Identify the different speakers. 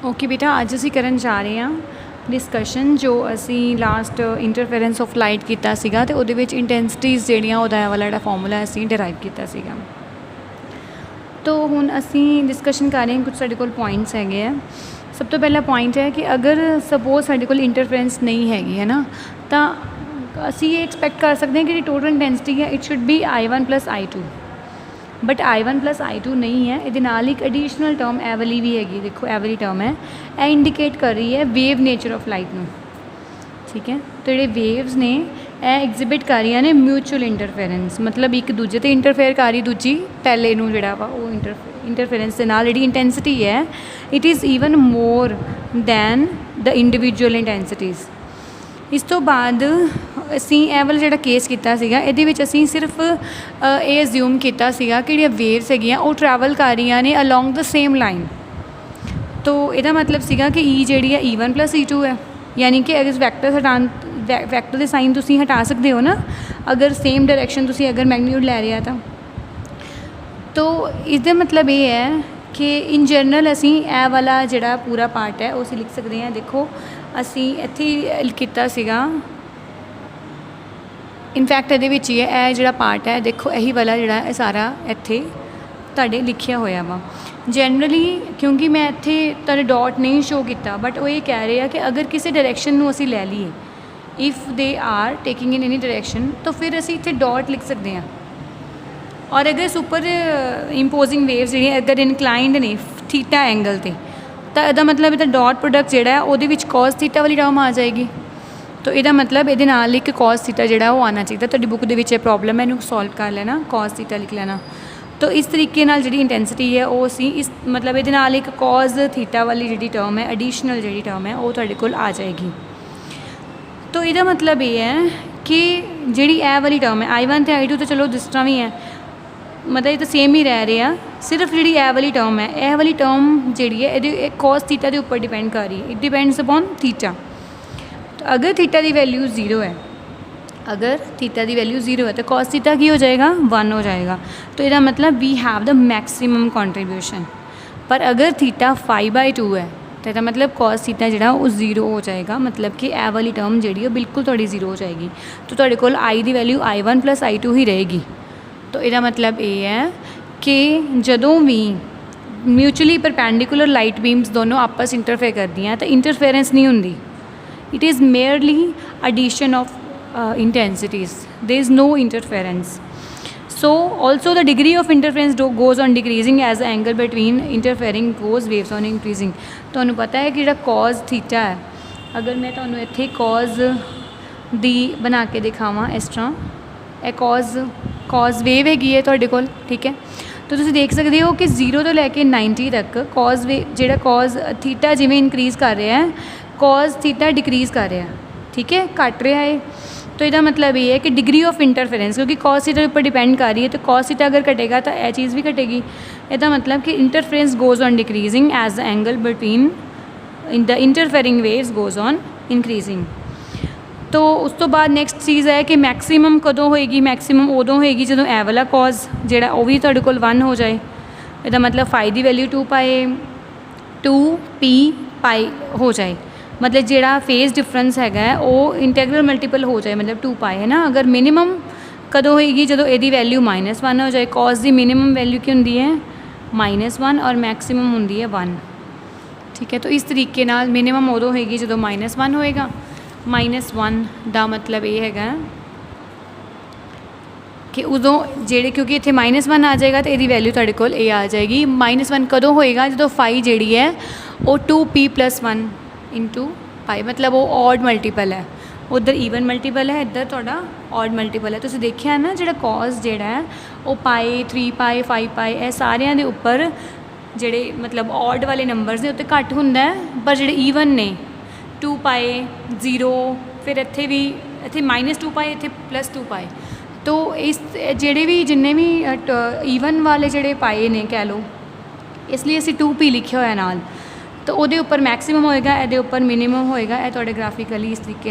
Speaker 1: Okay बेटा, अज असीं करन जा रहे हैं डिस्कशन जो असीं लास्ट इंटरफेरेंस ऑफ लाइट कीता सीगा ते उहदे विच इंटेंसिटीज़ जिहड़ियां उहदा वाला जिहड़ा फॉर्मूला असीं डिराइव कीता सीगा। तो हुण असीं डिस्कशन कर रहे हैं, कुछ साडे कोल पॉइंट्स हैगे आ। सब तो पहला पॉइंट है कि अगर सपोज साडे कोल इंटरफेरेंस नहीं हैगी है ना, तो असीं ये एक्सपैक्ट कर सकते हैं कि टोटल इंटेंसिटी है it should be I1 + I2, but I1 + I2 नहीं है। ये नाल एक एडिशनल टर्म ए वाली भी हैगी, देखो ए वाली टर्म है, ए इंडिकेट कर रही है वेव नेचर ऑफ लाइट नूं। ठीक है, तो ਜਿਹੜੇ वेव्स ने ए एग्जिबिट कर रही ने म्यूचुअल इंटरफेरेंस, मतलब एक दूजे ते इंटरफेयर कर रही दूजी पहले नूं जिहड़ा वा वो इंटरफेरेंस के नाल जिहड़ी इंटेंसिटी है it is even more than the individual intensities. इस तो बाद असीं ए वाला जिहड़ा केस कीता सीगा इहदे विच असीं सिर्फ ये अज्यूम कीता सीगा कि जिहड़ियां वेव्स हैगियां वो ट्रैवल कर रही ने अलोंग द सेम लाइन। तो इहदा मतलब सीगा कि ई जिहड़ी है E1 + E2 है, यानी कि अगर वैक्टर के साइन तुसीं हटा सकते हो ना, अगर सेम डायरैक्शन तुसीं अगर मैग्नीट्यूड लै रहे तो इसका मतलब ये है कि इन जनरल असीं ए वाला जिहड़ा पूरा पार्ट है वो असीं लिख सकते हैं। देखो असीं इत्थे कीता सीगा, इनफैक्ट ये ही है ए जिहड़ा पार्ट है, देखो यही वाला जिहड़ा सारा इत्थे तुहाडे लिखिया होया वा। जनरली क्योंकि मैं इत्थे तुहाडे डॉट नहीं शो किया, बट वो ये कह रहे हैं कि अगर किसी डायरैक्शन नूं असीं लै लीए, if they are taking in any direction, तो फिर असीं इत्थे डॉट लिख सकते हैं। और अगर सुपर इंपोजिंग वेव्स जी अगर इनकलाइंड ने थीटा एंगल ते, तो इसदा मतलब इधर डॉट प्रोडक्ट जिहड़ा है उहदे विच कॉस थीटा वाली टर्म आ जाएगी। तो इसदा मतलब ये नाल एक कॉस थीटा जिहड़ा वो आना चाहिए। तुहाडी बुक दे विच प्रॉब्लम है, इनू सॉल्व कर लेना, कॉस थीटा लिख लेना। तो इस तरीके नाल जिहड़ी इंटेंसिटी है वो असीं इस मतलब ये नाल एक कॉस थीटा वाली जिहड़ी टर्म है, एडिशनल जिहड़ी टर्म है वो तुहाडे कोल आ जाएगी। तो इसदा मतलब ये है कि जिहड़ी ए वाली टर्म है I1 ते I2 तो चलो जिस तरह भी है, मतलब ये तो सेम ही रह रहे हैं, सिर्फ जी ए वाली टर्म है, ए वाली टर्म जी है ये कॉस थीटा के उपर डिपेंड कर रही है, इट डिपेंड्स अपॉन थीटा। तो अगर थीटा की वैल्यू 0 है, अगर थीटा की वैल्यू 0 है तो कॉस थीटा की हो जाएगा 1 हो जाएगा। तो इसका मतलब we have the maximum contribution. पर अगर थीटा 5/2 है तो इसका मतलब कॉस थीटा जो वो 0 हो जाएगा, मतलब कि ए वाली टर्म जी बिल्कुल थोड़ी 0 हो जाएगी। तो तुहाडे कोल आई की वैल्यू I1 + I2 ही रहेगी। तो इसका मतलब ये है कि जदों भी म्यूचुअली परपेंडिकुलर लाइट बीम्स दोनों आपस इंटरफेयर करती हैं तो इंटरफेरेंस नहीं होंगी, it is merely addition of intensities, there is no interference. So also the degree of interference goes on decreasing as the angle between interfering goes waves on increasing. तुहानूं पता है कि जो कॉज थीटा है, अगर मैं तुहानूं इत्थे कॉज दी बना के दिखावां इस तरह, ए कॉज वेव हैगी है तुहाडे कोल, ठीक है। तो तुसीं देख सकते हो कि 0 तो लैके 90 तक कॉज वे जिहड़ा कॉज थीटा जिवें इंक्रीज़ कर रहा है, कॉज थीटा डिक्रीज़ कर रहा है, ठीक है, घट रहा है। तो इसका मतलब ये है कि डिग्री ऑफ इंटरफेरेंस, क्योंकि कॉस थीटा पर डिपेंड कर रही है, तो कॉस थीटा अगर घटेगा तो यह चीज़ भी घटेगी। इसका मतलब कि interference goes on decreasing as the angle between in the interfering waves goes on increasing. तो उस तो बाद नैक्सट चीज़ है कि मैक्सीमम कदों होएगी, मैक्सीमम उदों होएगी जदों ए वाला कॉज जिहड़ा वो भी तुहाडे कोल 1 हो जाए। इसका मतलब फाई की वैल्यू 2π हो जाए, मतलब जिहड़ा फेज डिफरेंस हैगा वो इंटैग्रल मल्टीपल हो जाए, मतलब 2π है ना। अगर मिनिमम कदों होएगी जदों इहदी वैल्यू -1 हो जाए, कॉज की मिनिमम वैल्यू की होंदी है -1 और मैक्सीमम होंदी है 1, ठीक है। तो इस तरीके नाल मिनिमम उदों होएगी जदों -1 होएगा, -1 का मतलब ये है कि उदों जेड़े, क्योंकि इतने -1 आ जाएगा तो यदी वैल्यू तुहाडे कोल ये आ जाएगी। -1 कदों होएगा जो फाई जी है वो 2p + 1 × π, मतलब वो ऑड मल्टीपल है, उधर ईवन मल्टीपल है, इधर तुहाडा ऑड मल्टीपल है। तुसीं देखिया ना जो कॉज जिहड़ा है वो π 3π 5π ये सारियां दे उपर जिहड़े मतलब ऑड वाले नंबर्स ने उत्ते घट हुंदा है, पर जिहड़े ईवन ने 2π 0, फिर इत्थे भी इत्थे -2π इत्थे +2π। तो इस जिहड़े भी जिन्ने भी ईवन वाले जिहड़े पाए ने कह लो, इसलिए असीं 2p लिखिया होया नाल। तो उहदे उपर मैक्सीमम होएगा, इहदे उपर मिनिमम होएगा। यह तुहाडे ग्राफिकली इस तरीके नाल